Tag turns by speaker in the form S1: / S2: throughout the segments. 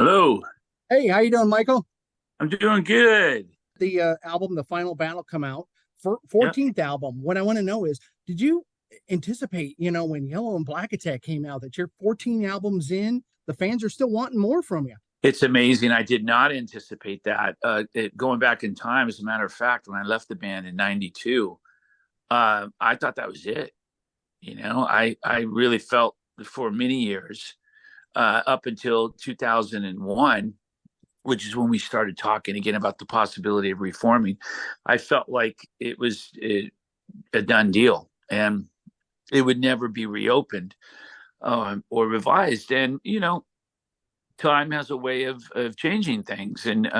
S1: Hello.
S2: Hey, how you doing, Michael?
S1: I'm doing good.
S2: The album, The Final Battle, come out for
S1: Yep.
S2: 14th album. What I want to know is, did you anticipate, when Yellow and Black Attack came out, that you're 14 albums in, the fans are still wanting more from you?
S1: It's amazing. I did not anticipate that. Going back in time, as a matter of fact, when I left the band in '92, I thought that was it. I really felt for many years, up until 2001, which is when we started talking again about the possibility of reforming. I felt like it was a done deal and it would never be reopened or revised. And, time has a way of changing things and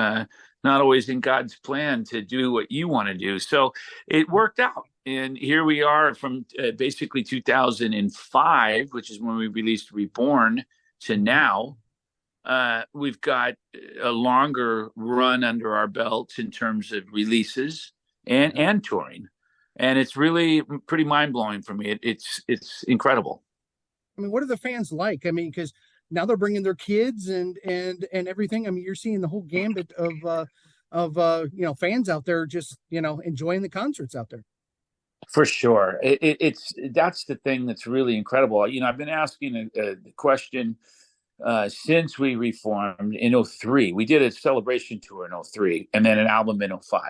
S1: not always in God's plan to do what you want to do. So it worked out. And here we are from basically 2005, which is when we released Reborn, to now. We've got a longer run under our belts in terms of releases and touring. And it's really pretty mind blowing for me. It's incredible.
S2: I mean, what are the fans like? I mean, because now they're bringing their kids and everything. I mean, you're seeing the whole gambit of fans out there just enjoying the concerts out there.
S1: For sure. It's that's the thing that's really incredible. I've been asking the question since we reformed in '03. We did a celebration tour in '03 and then an album in '05.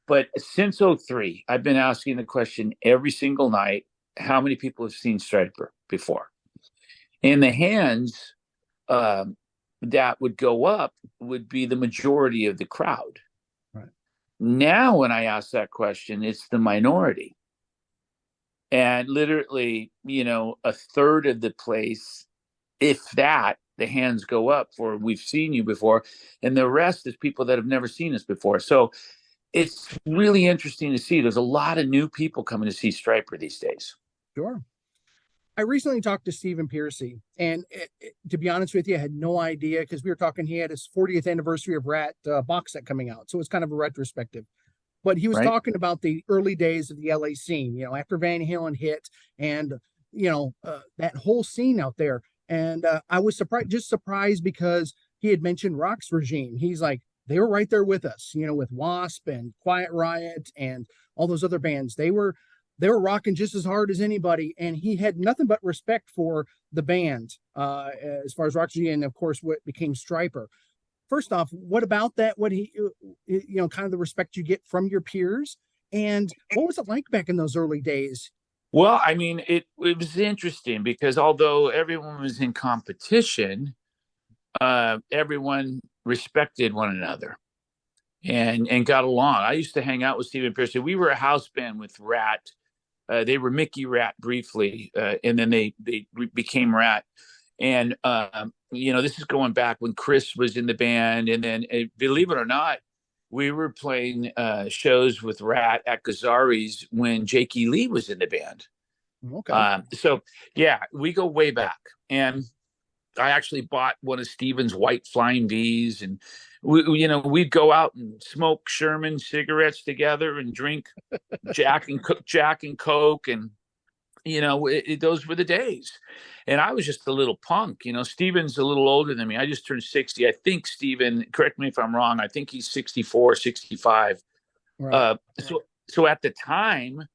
S1: But since '03, I've been asking the question every single night, how many people have seen Stryper before? And the hands that would go up would be the majority of the crowd.
S2: Right.
S1: Now, when I ask that question, it's the minority. And literally, a third of the place, if that, the hands go up for we've seen you before. And the rest is people that have never seen us before. So it's really interesting to see. There's a lot of new people coming to see Stryper these days.
S2: Sure. I recently talked to Stephen Piercy, and to be honest with you, I had no idea because we were talking. He had his 40th anniversary of Rat box set coming out, so it's kind of a retrospective. But he was
S1: Right.
S2: talking about the early days of the LA scene, after Van Halen hit, and that whole scene out there. And I was surprised because he had mentioned Rock's Regime. He's like, they were right there with us, with Wasp and Quiet Riot and all those other bands. They were rocking just as hard as anybody, and he had nothing but respect for the band as far as Rock's Regime, and of course what became Stryper. First off, what about that? What kind of the respect you get from your peers, and what was it like back in those early days?
S1: Well, I mean, it was interesting because although everyone was in competition, everyone respected one another and got along. I used to hang out with Stephen Pierce. We were a house band with Rat. They were Mickey Rat briefly, and then they became Rat. And this is going back when Chris was in the band, and then believe it or not, we were playing shows with Rat at Gazzari's when Jakey Lee was in the band.
S2: Okay.
S1: So yeah, we go way back, and I actually bought one of Steven's white Flying V's, and we'd go out and smoke Sherman cigarettes together and drink Jack and Coke, and those were the days. And I was just a little punk. Steven's a little older than me. I just turned 60. I think Steven, correct me if I'm wrong, I think he's 64, 65.
S2: Right.
S1: So at the time,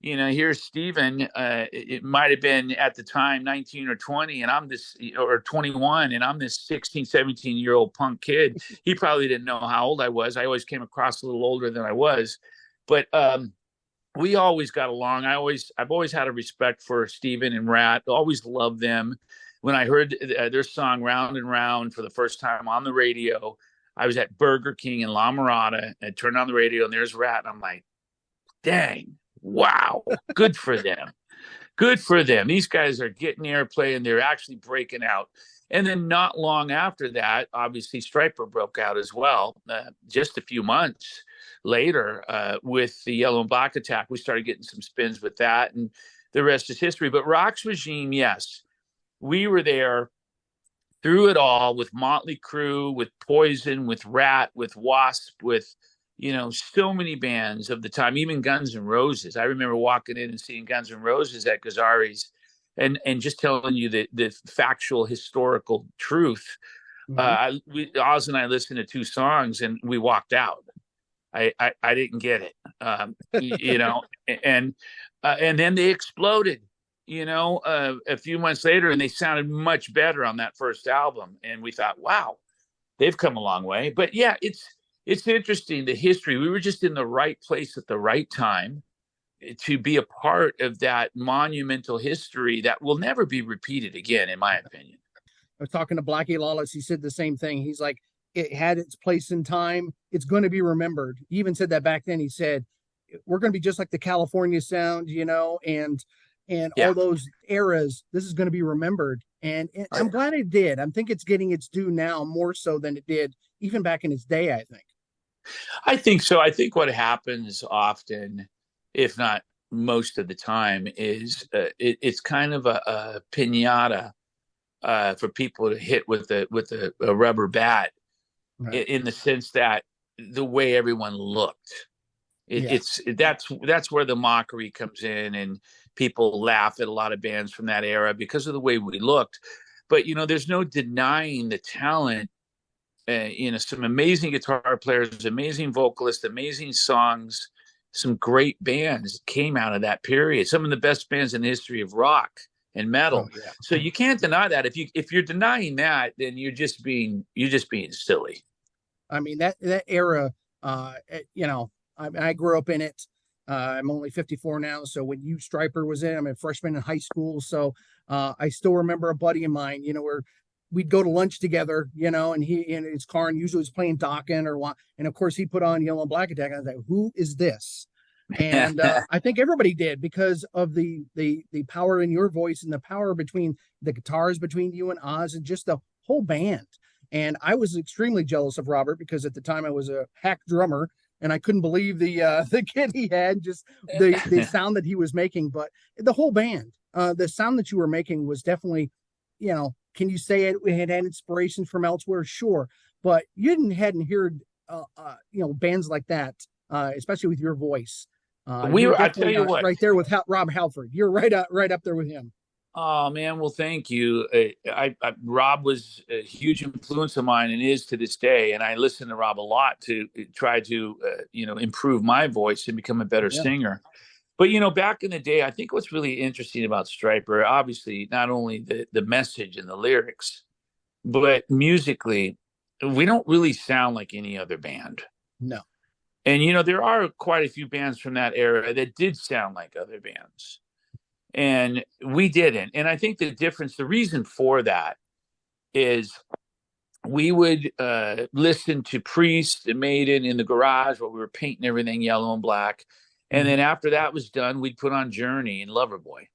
S1: here's Steven. It might have been at the time 19 or 20, and I'm this, or 21, and I'm this 16, 17-year-old punk kid. He probably didn't know how old I was. I always came across a little older than I was. But we always got along. I've always had a respect for Steven and Rat. Always loved them. When I heard their song "Round and Round" for the first time on the radio, I was at Burger King in La Mirada and turned on the radio, and there's Rat. And I'm like, dang, wow, good for them. Good for them. These guys are getting airplay and they're actually breaking out. And then not long after that, obviously Stryper broke out as well. Just a few months later, with the Yellow and Black Attack, we started getting some spins with that, and the rest is history. But Rock's Regime, yes, we were there through it all with Motley Crue, with Poison, with Rat, with Wasp, with so many bands of the time, even Guns N' Roses. I remember walking in and seeing Guns N' Roses at Gazzari's, and just telling you the factual historical truth.
S2: Hmm.
S1: Oz and I listened to two songs and we walked out. I didn't get it, you know, and then they exploded, a few months later, and they sounded much better on that first album. And we thought, wow, they've come a long way. But yeah, it's interesting, the history. We were just in the right place at the right time to be a part of that monumental history that will never be repeated again, in my opinion.
S2: I was talking to Blackie Lawless. He said the same thing. He's like, it had its place in time. It's going to be remembered. He even said that back then. He said, we're going to be just like the California sound, and
S1: Yeah.
S2: all those eras. This is going to be remembered. And I'm
S1: Right.
S2: glad it did. I think it's getting its due now more so than it did even back in its day, I think.
S1: I think so. I think what happens often, if not most of the time, is it's kind of a pinata for people to hit with a rubber bat,
S2: Right.
S1: in the sense that the way everyone looked.
S2: Yeah.
S1: That's where the mockery comes in, and people laugh at a lot of bands from that era because of the way we looked. But there's no denying the talent. Some amazing guitar players, amazing vocalists, amazing songs. Some great bands came out of that period. Some of the best bands in the history of rock and
S2: Oh
S1: metal.
S2: yeah.
S1: So you can't deny that. If you're denying that, then you're just being silly.
S2: I mean that era. I grew up in it. I'm only 54 now, so when you Stryper was in, I'm a freshman in high school. So I still remember a buddy of mine. Where we'd go to lunch together. And he in his car, and usually was playing Dokken or what. And of course, he put on Yellow and Black Attack. And I was like, "Who is this?" And I think everybody did because of the power in your voice and the power between the guitars between you and Oz and just the whole band. And I was extremely jealous of Robert because at the time I was a hack drummer and I couldn't believe the the kid he had, just the sound that he was making. But the whole band, the sound that you were making was definitely, can you say it had inspirations from elsewhere? Sure, but you hadn't heard bands like that, especially with your voice. You were
S1: I tell
S2: definitely
S1: you what.
S2: right there with Rob Halford. You're right up there with him.
S1: Oh man, well, thank you. Rob was a huge influence of mine and is to this day. And I listen to Rob a lot to try to, improve my voice and become a better
S2: Yeah,
S1: singer. But back in the day, I think what's really interesting about Stryper, obviously, not only the message and the lyrics, but musically, we don't really sound like any other band.
S2: no,
S1: And there are quite a few bands from that era that did sound like other bands, and we didn't. And I think the reason for that is we would listen to Priest and Maiden in the garage while we were painting everything yellow and black. And
S2: mm-hmm.
S1: then after that was done, we'd put on Journey and Loverboy.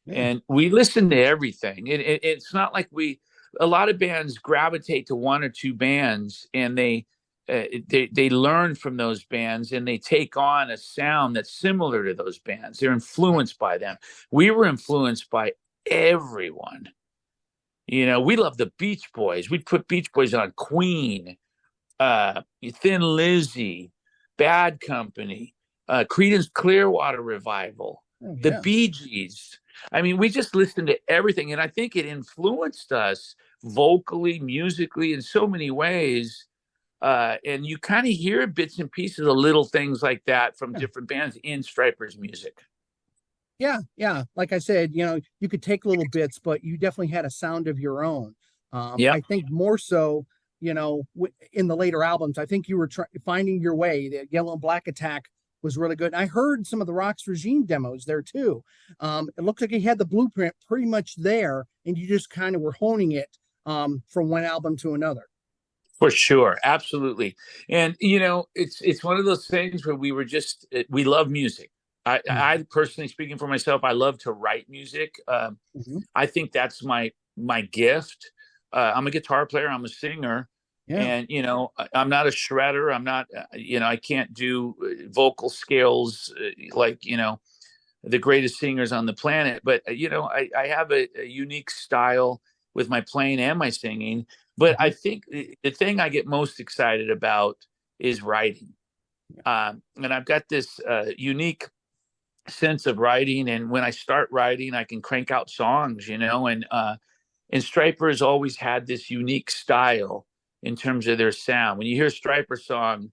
S2: Yeah,
S1: And we listened to everything. It's not like a lot of bands gravitate to one or two bands, and they learn from those bands and they take on a sound that's similar to those bands. They're influenced by them. We were influenced by everyone. We love the Beach Boys. We'd put Beach Boys on, Queen, Thin Lizzy, Bad Company, Creedence Clearwater Revival,
S2: oh,
S1: the
S2: yeah.
S1: Bee Gees. I mean, we just listened to everything, and I think it influenced us vocally, musically, in so many ways. And you kind of hear bits and pieces of little things like that from
S2: Yeah.
S1: different bands in Stryper's music.
S2: Yeah, yeah. Like I said, you could take little bits, but you definitely had a sound of your own.
S1: Yep.
S2: I think more so, in the later albums, I think you were finding your way. The Yellow and Black Attack was really good. And I heard some of the Rocks Regime demos there too. It looked like you had the blueprint pretty much there, and you just kind of were honing it from one album to another.
S1: For sure, absolutely. And it's one of those things where we love music.
S2: Mm-hmm.
S1: I personally, speaking for myself, I love to write music.
S2: Mm-hmm.
S1: I think that's my gift. I'm a guitar player. I'm a singer,
S2: Yeah.
S1: and I'm not a shredder. I'm not. I can't do vocal scales like the greatest singers on the planet. But I have a unique style with my playing and my singing. But
S2: Mm-hmm.
S1: I think the thing I get most excited about is writing. And I've got this unique sense of writing. And when I start writing, I can crank out songs, And Stryper has always had this unique style in terms of their sound. When you hear a Stryper song,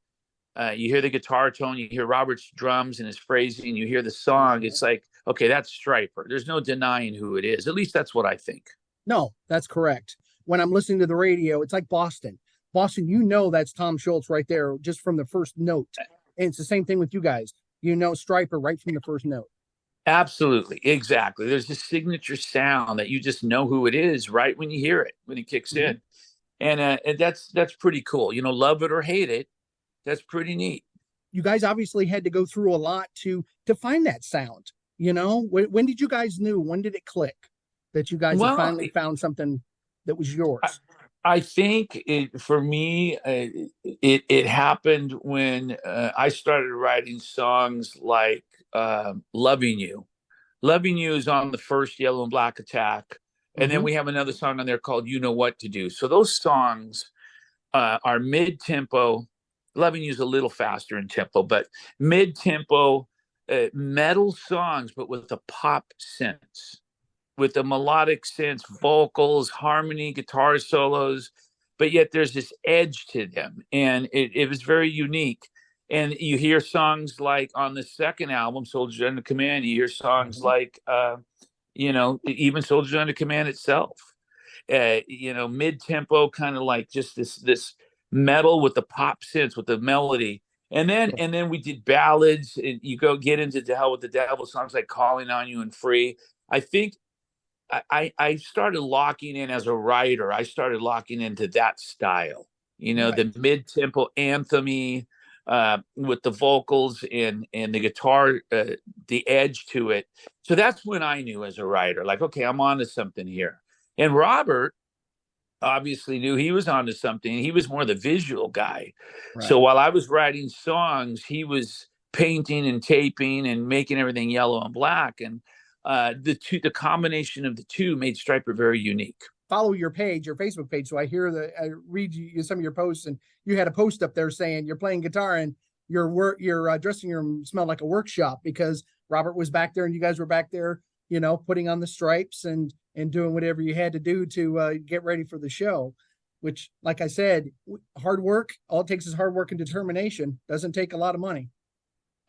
S1: you hear the guitar tone, you hear Robert's drums and his phrasing, you hear the song. It's like, okay, that's Stryper. There's no denying who it is. At least that's what I think.
S2: No, that's correct. When I'm listening to the radio, it's like Boston. Boston, you know that's Tom Schultz right there, just from the first note. And it's the same thing with you guys. You know Stryper right from the first note.
S1: Absolutely, exactly. There's this signature sound that you just know who it is right when you hear it, when it kicks
S2: Mm-hmm.
S1: in, and that's pretty cool. Love it or hate it, that's pretty neat.
S2: You guys obviously had to go through a lot to find that sound. When did you guys knew? When did it click that you guys had
S1: Well,
S2: finally found something that was
S1: I,
S2: yours?
S1: I think for me, it happened when I started writing songs like "Loving You." "Loving You" is on the first Yellow and Black Attack, and then
S2: Mm-hmm.
S1: we have another song on there called "You Know What to Do." So those songs are mid-tempo. "Loving You" is a little faster in tempo, but mid-tempo metal songs, but with a pop sense, with a melodic sense, vocals, harmony, guitar solos, but yet there's this edge to them. And it was very unique. And you hear songs like on the second album, Soldiers Under Command, you hear songs
S2: Mm-hmm.
S1: like, even Soldiers Under Command itself, mid tempo, kind of like just this metal with the pop sense, with the melody. And then
S2: Sure.
S1: and then we did ballads. And you go get into "To Hell with the Devil," songs like "Calling on You" and "Free." I think I started locking in as a writer. I started locking into that style, the
S2: Right.
S1: mid tempo anthemy, with the vocals and the guitar, the edge to it. So that's when I knew as a writer, like, okay, I'm onto something here. And Robert obviously knew he was onto something. He was more the visual guy. So
S2: Right.
S1: while I was writing songs, he was painting and taping and making everything yellow and black. And the combination of the two made Stryper very unique.
S2: Follow your page, your Facebook page. So I read you, some of your posts, and you had a post up there saying you're playing guitar and your dressing room smelled like a workshop because Robert was back there and you guys were back there, putting on the stripes and doing whatever you had to do to get ready for the show. Which, like I said, hard work. All it takes is hard work and determination. Doesn't take a lot of money.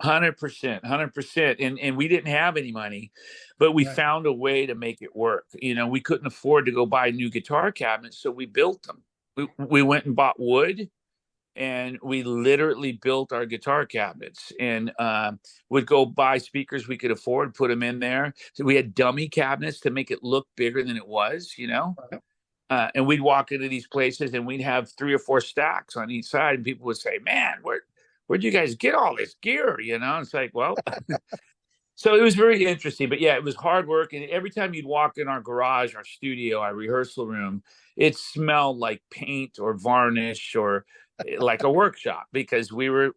S1: 100%, 100%. And we didn't have any money, but we
S2: Right.
S1: found a way to make it work. We couldn't afford to go buy new guitar cabinets, so we built them. We went and bought wood, and we literally built our guitar cabinets, and would go buy speakers we could afford, put them in there. So we had dummy cabinets to make it look bigger than it was. And we'd walk into these places and we'd have 3 or 4 stacks on each side, and people would say, "Man, where'd you guys get all this gear?" It's like, well, so it was very interesting. But yeah, it was hard work. And every time you'd walk in our garage, our studio, our rehearsal room, it smelled like paint or varnish or like a workshop, because we were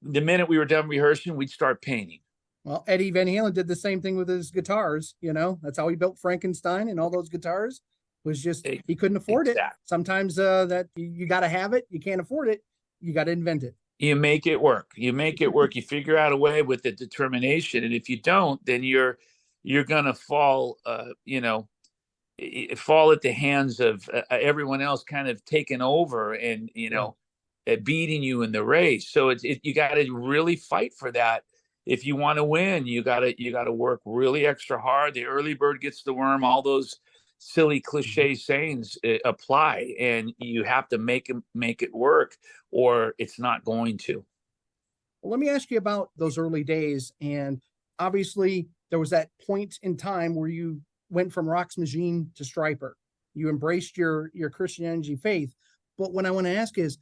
S1: the minute we were done rehearsing, we'd start painting.
S2: Well, Eddie Van Halen did the same thing with his guitars. That's how he built Frankenstein and all those guitars. Was just he couldn't afford it.
S1: Exactly.
S2: Sometimes that you got to have it. You can't afford it. You got to invent it.
S1: You make it work. You make it work. You figure out a way with the determination. And if you don't, then you're gonna fall. Fall at the hands of everyone else, kind of taking over and
S2: Sure.
S1: beating you in the race. So you got to really fight for that. If you want to win, you got to work really extra hard. The early bird gets the worm. All those silly cliche sayings apply, and you have to make it work, or it's not going to.
S2: Well, let me ask you about those early days. And obviously, there was that point in time where you went from Rock's Machine to Stryper. You embraced your Christianity faith. But what I want to ask is,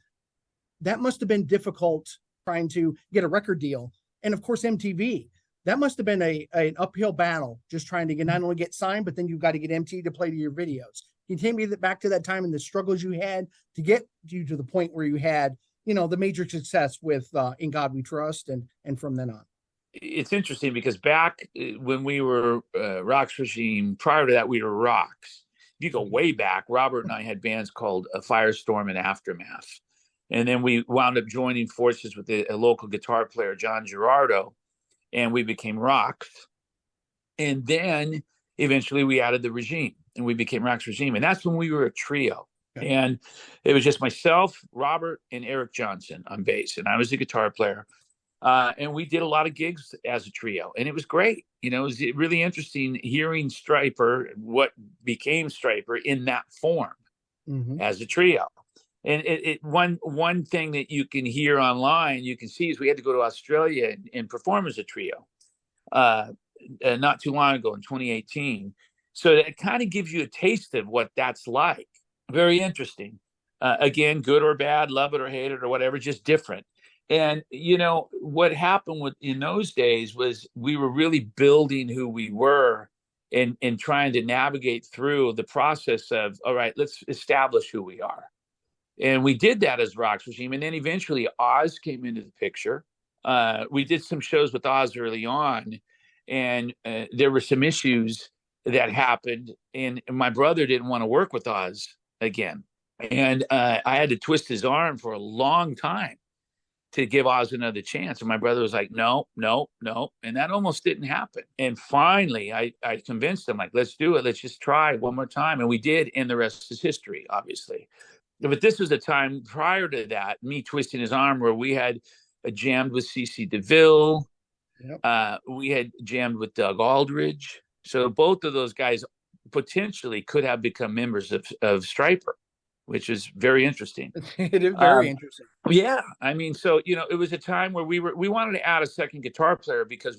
S2: that must have been difficult trying to get a record deal. And of course, MTV. That must have been an uphill battle, just trying to not only get signed, but then you've got to get MTV to play to your videos. Can you take me back to that time and the struggles you had to get you to the point where you had, the major success with "In God We Trust" and from then on?
S1: It's interesting because back when we were Rock's Regime, prior to that, we were Rocks. If you go way back, Robert and I had bands called Firestorm and Aftermath. And then we wound up joining forces with a local guitar player, John Gerardo, and we became Rocks. And then eventually we added the Regime. and we became Rock's Regime. And that's when we were a trio.
S2: Okay.
S1: And it was just myself, Robert, and Eric Johnson on bass. And I was the guitar player. And we did a lot of gigs as a trio, and it was great. It was really interesting hearing Stryper, what became Stryper, in that form as a trio. And one thing that you can hear online, you can see, is we had to go to Australia and perform as a trio not too long ago in 2018. So that kind of gives you a taste of what that's like. Very interesting. Again, good or bad, love it or hate it or whatever, just different. And what happened in those days was we were really building who we were and trying to navigate through the process of, all right, let's establish who we are. And we did that as Rock's Regime. And then eventually Oz came into the picture. We did some shows with Oz early on, and there were some issues that happened. And my brother didn't want to work with Oz again. And I had to twist his arm for a long time to give Oz another chance. And my brother was like, no, no, no. And that almost didn't happen. And finally, I convinced him, like, let's do it. Let's just try one more time. And we did. And the rest is history, obviously. But this was a time prior to that, me twisting his arm, where we had jammed with CeCe DeVille. Yep. We had jammed with Doug Aldridge. So both of those guys potentially could have become members of Stryper, which is very interesting.
S2: It is very interesting.
S1: Yeah, I mean, so it was a time where we wanted to add a second guitar player, because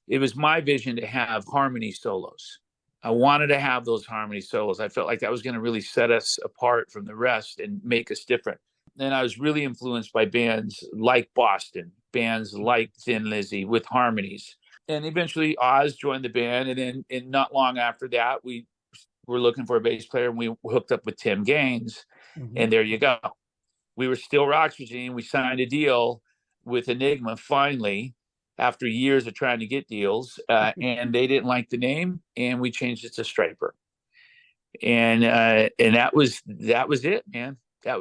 S1: it was my vision to have harmony solos. I wanted to have those harmony solos. I felt like that was going to really set us apart from the rest and make us different. And I was really influenced by bands like Boston, bands like Thin Lizzy with harmonies. And eventually Oz joined the band, and then not long after that, we were looking for a bass player, and we hooked up with Tim Gaines. And there you go. We were still Rock's Regime. We signed a deal with Enigma finally, after years of trying to get deals, and they didn't like the name, and we changed it to Stryper. And that was it, man. That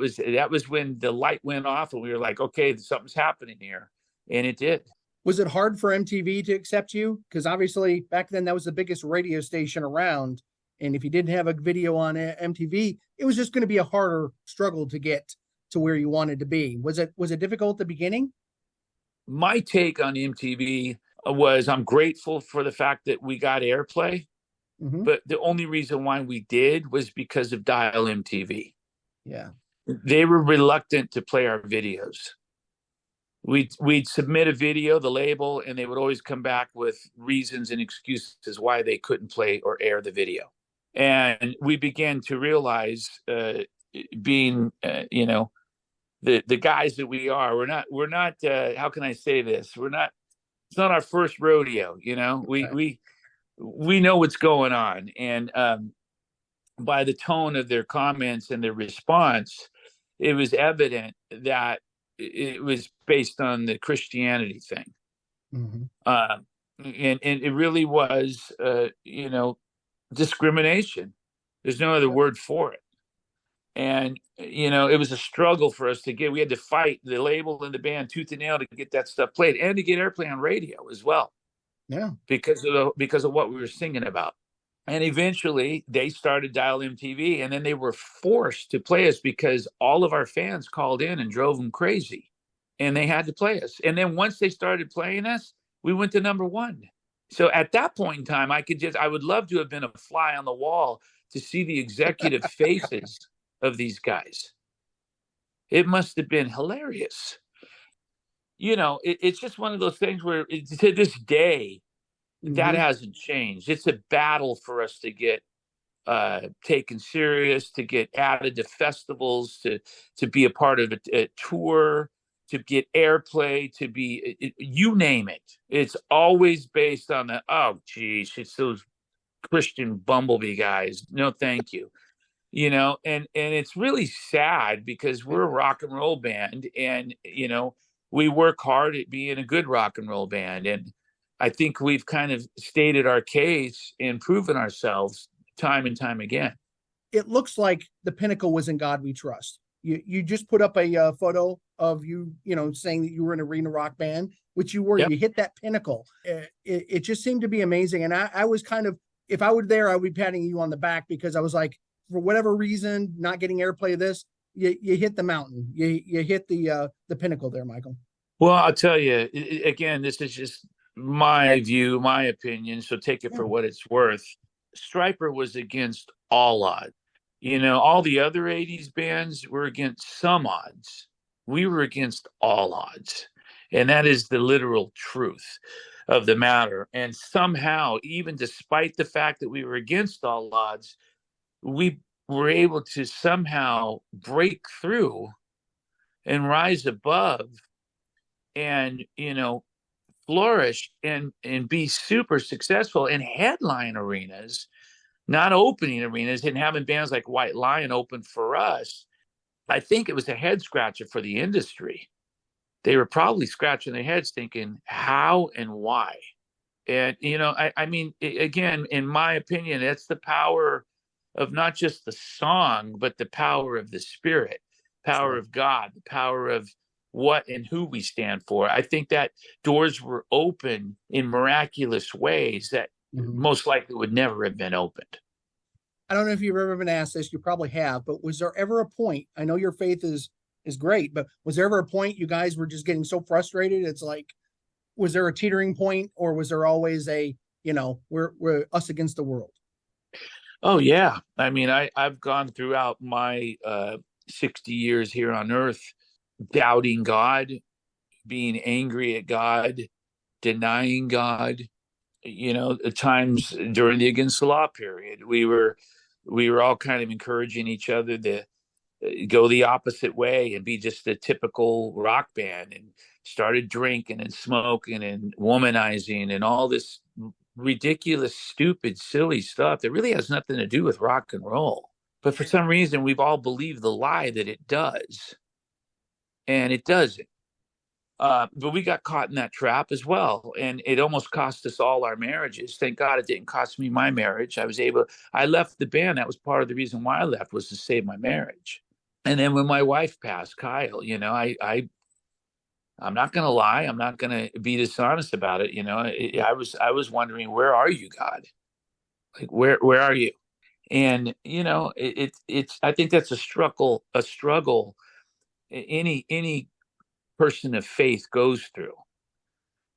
S1: was when the light went off, and we were like, okay, something's happening here, and it did.
S2: Was it hard for MTV to accept you? Because obviously back then that was the biggest radio station around. And if you didn't have a video on MTV, it was just going to be a harder struggle to get to where you wanted to be. Was it difficult at the beginning?
S1: My take on MTV was, I'm grateful for the fact that we got airplay, but the only reason why we did was because of Dial MTV.
S2: Yeah.
S1: They were reluctant to play our videos. We'd submit a video, the label, and they would always come back with reasons and excuses why they couldn't play or air the video. And we began to realize, being, the guys that we are, we're not, how can I say this? It's not our first rodeo, okay. We know what's going on. And by the tone of their comments and their response, it was evident that it was based on the Christianity thing. And it really was, discrimination. There's no other word for it. And, it was a struggle for us we had to fight the label and the band tooth and nail to get that stuff played, and to get airplay on radio as well.
S2: Yeah.
S1: Because of what we were singing about. And eventually they started Dial MTV, and then they were forced to play us because all of our fans called in and drove them crazy, and they had to play us. And then once they started playing us, we went to #1. So at that point in time, I would love to have been a fly on the wall to see the executive faces of these guys. It must have been hilarious. It's just one of those things where to this day, that hasn't changed. It's a battle for us to get taken serious, to get added to festivals, to be a part of a tour, to get airplay, to be, you name it. It's always based on it's those Christian bumblebee guys. No, thank you. And it's really sad, because we're a rock and roll band, and, we work hard at being a good rock and roll band. And I think we've kind of stated our case and proven ourselves time and time again.
S2: It looks like the pinnacle was In God We Trust. You just put up a photo of you, saying that you were an arena rock band, which you were. Yep. You hit that pinnacle. It just seemed to be amazing. And I was kind of, if I were there, I would be patting you on the back because I was like, for whatever reason, not getting airplay of this, you hit the mountain, you hit the pinnacle there, Michael.
S1: Well, I'll tell you again, this is just my view, my opinion, so take it
S2: Yeah,
S1: for what it's worth. Stryper was against all odds. All the other 80s bands were against some odds. We were against all odds. And that is the literal truth of the matter. And somehow, even despite the fact that we were against all odds, we were able to somehow break through and rise above and flourish and be super successful and headline arenas, not opening arenas, and having bands like White Lion open for us. I think it was a head scratcher for the industry. They were probably scratching their heads thinking how and why. And I mean, again, in my opinion, that's the power of not just the song, but the power of the spirit, power
S2: sure.
S1: of God, the power of what and who we stand for. I think that doors were open in miraculous ways that
S2: Mm-hmm.
S1: most likely would never have been opened.
S2: I don't know if you've ever been asked this, you probably have, but was there ever a point? I know your faith is great, but was there ever a point you guys were just getting so frustrated? It's like, was there a teetering point, or was there always a, we're us against the world?
S1: Oh yeah, I mean, I've gone throughout my 60 years here on Earth, doubting God, being angry at God, denying God. At times during the against the law period, we were all kind of encouraging each other to go the opposite way and be just a typical rock band, and started drinking and smoking and womanizing and all this ridiculous, stupid, silly stuff that really has nothing to do with rock and roll. But for some reason, we've all believed the lie that it does, and it doesn't. But we got caught in that trap as well, and it almost cost us all our marriages. Thank God it didn't cost me my marriage. I left the band. That was part of the reason why I left, was to save my marriage. And then when my wife passed, Kyle, I'm not going to lie. I'm not going to be dishonest about it. I was wondering, where are you, God? Like, where are you? And it's I think that's a struggle any person of faith goes through.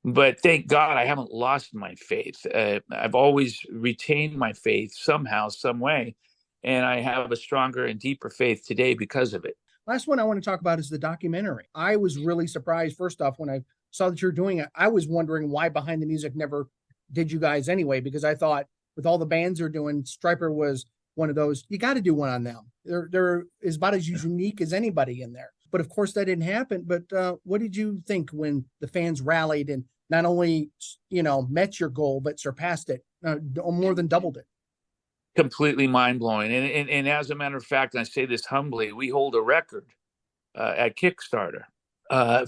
S1: But thank God I haven't lost my faith. I've always retained my faith somehow, some way, and I have a stronger and deeper faith today because of it.
S2: Last one I want to talk about is the documentary. I was really surprised, first off, when I saw that you're doing it. I was wondering why Behind the Music never did you guys anyway, because I thought with all the bands they're doing, Stryper was one of those. You got to do one on them. They're is about as unique as anybody in there. But of course, that didn't happen. But what did you think when the fans rallied and not only met your goal but surpassed it, more than doubled it?
S1: Completely mind blowing. And as a matter of fact, and I say this humbly, we hold a record at Kickstarter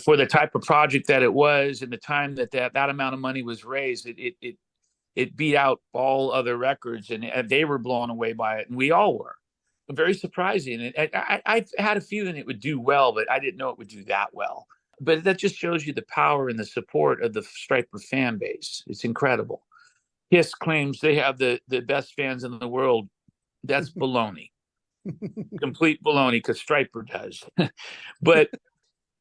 S1: for the type of project that it was, and the time that amount of money was raised. It beat out all other records, and they were blown away by it, and we all were. Very surprising. And I had a feeling it would do well, but I didn't know it would do that well. But that just shows you the power and the support of the Stryper fan base. It's incredible. Kiss claims they have the best fans in the world. That's baloney, complete baloney, because Stryper does. But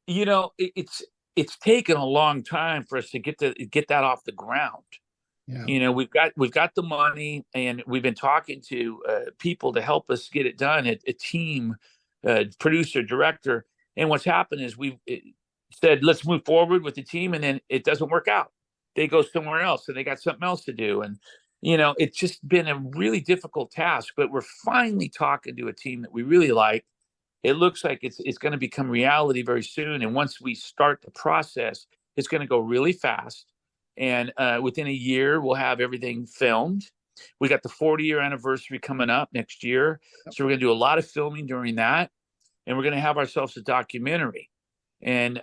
S1: it's taken a long time for us to get that off the ground.
S2: Yeah.
S1: We've got the money, and we've been talking to people to help us get it done. A team, producer, director, and what's happened is we've said let's move forward with the team, and then it doesn't work out. They go somewhere else, and they got something else to do, and it's just been a really difficult task. But we're finally talking to a team that we really like. It looks like it's going to become reality very soon, and once we start the process, it's going to go really fast. And within a year, we'll have everything filmed. We got the 40-year anniversary coming up next year, so we're going to do a lot of filming during that, and we're going to have ourselves a documentary, and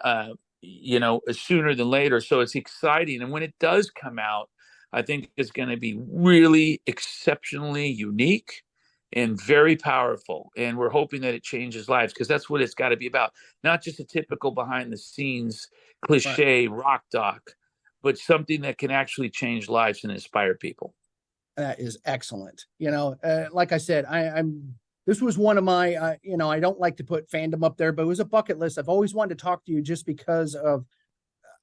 S1: sooner than later. So it's exciting, and when it does come out, I think it's going to be really exceptionally unique and very powerful. And we're hoping that it changes lives, because that's what it's got to be about. Not just a typical behind the scenes cliche rock doc, but something that can actually change lives and inspire people.
S2: That is excellent. Like I said, I'm. This was one of my. I don't like to put fandom up there, but it was a bucket list. I've always wanted to talk to you just because of.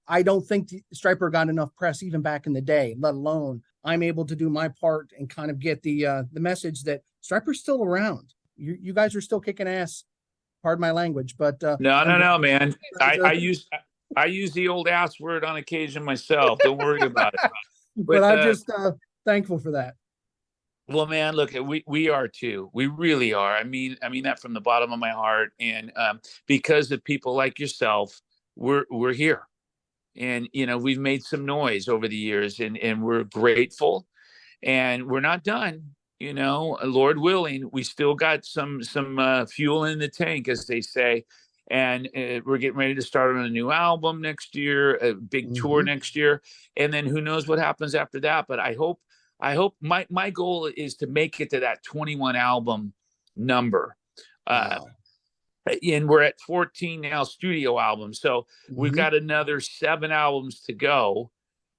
S2: I don't think Stryper got enough press even back in the day. Let alone I'm able to do my part and kind of get the message that Stryper's still around. You guys are still kicking ass. Pardon my language, but
S1: No,
S2: I'm
S1: no,
S2: glad
S1: no, man.
S2: you guys
S1: I use the old ass word on occasion myself. Don't worry about it.
S2: but
S1: But
S2: I'm just thankful for that.
S1: well, man, look, we are too. We really are. I mean that from the bottom of my heart. And because of people like yourself, we're here. And we've made some noise over the years, and we're grateful. And we're not done. Lord willing, we still got some fuel in the tank, as they say. And we're getting ready to start on a new album next year, a big tour
S2: Mm-hmm.
S1: next year, and then who knows what happens after that. But I hope my goal is to make it to that 21 album number. Uh,
S2: Wow.
S1: and we're at 14 now studio albums, so we've
S2: Mm-hmm.
S1: got another 7 albums to go.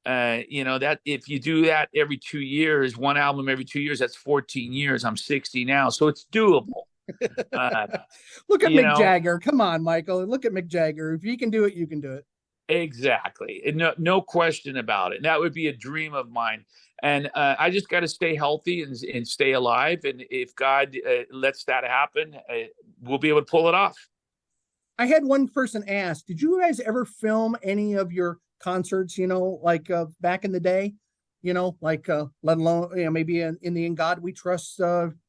S1: That if you do that every 2 years, one album every 2 years, that's 14 years. I'm 60 now, so it's doable. uh,
S2: Look at
S1: you
S2: Mick
S1: know
S2: Jagger. Come on, Michael. Look at Mick Jagger. If he can do it, you can do it.
S1: exactly. No question about it. And that would be a dream of mine. And I just got to stay healthy and stay alive, and if God lets that happen, we'll be able to pull it off.
S2: I had one person ask, did you guys ever film any of your concerts, like back in the day? Like let alone, maybe in the In God We Trust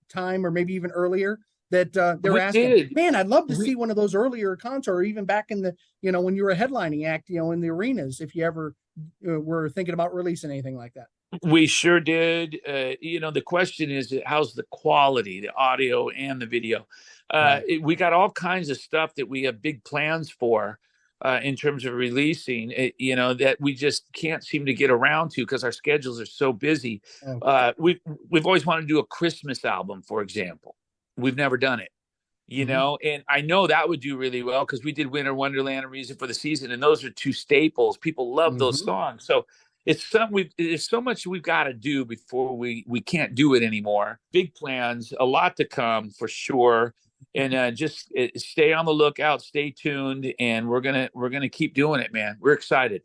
S2: time, or maybe even earlier, that they're
S1: We
S2: asking,
S1: did.
S2: man, I'd love to see
S1: We
S2: one of those earlier concerts, or even back in the, when you were a headlining act, in the arenas, if you ever were thinking about releasing anything like that.
S1: We sure did. The question is, how's the quality, the audio and the video?
S2: Right.
S1: We got all kinds of stuff that we have big plans for in terms of releasing, that we just can't seem to get around to because our schedules are so busy.
S2: Okay.
S1: We've always wanted to do a Christmas album, for example. We've never done it.
S2: Mm-hmm.
S1: And I know that would do really well because we did Winter Wonderland and Reason for the Season, and those are two staples. People love those
S2: Mm-hmm.
S1: songs. So there's so much we've got to do before we can't do it anymore. Big plans, a lot to come for sure. And just stay on the lookout, stay tuned, and we're gonna keep doing it, man. We're excited.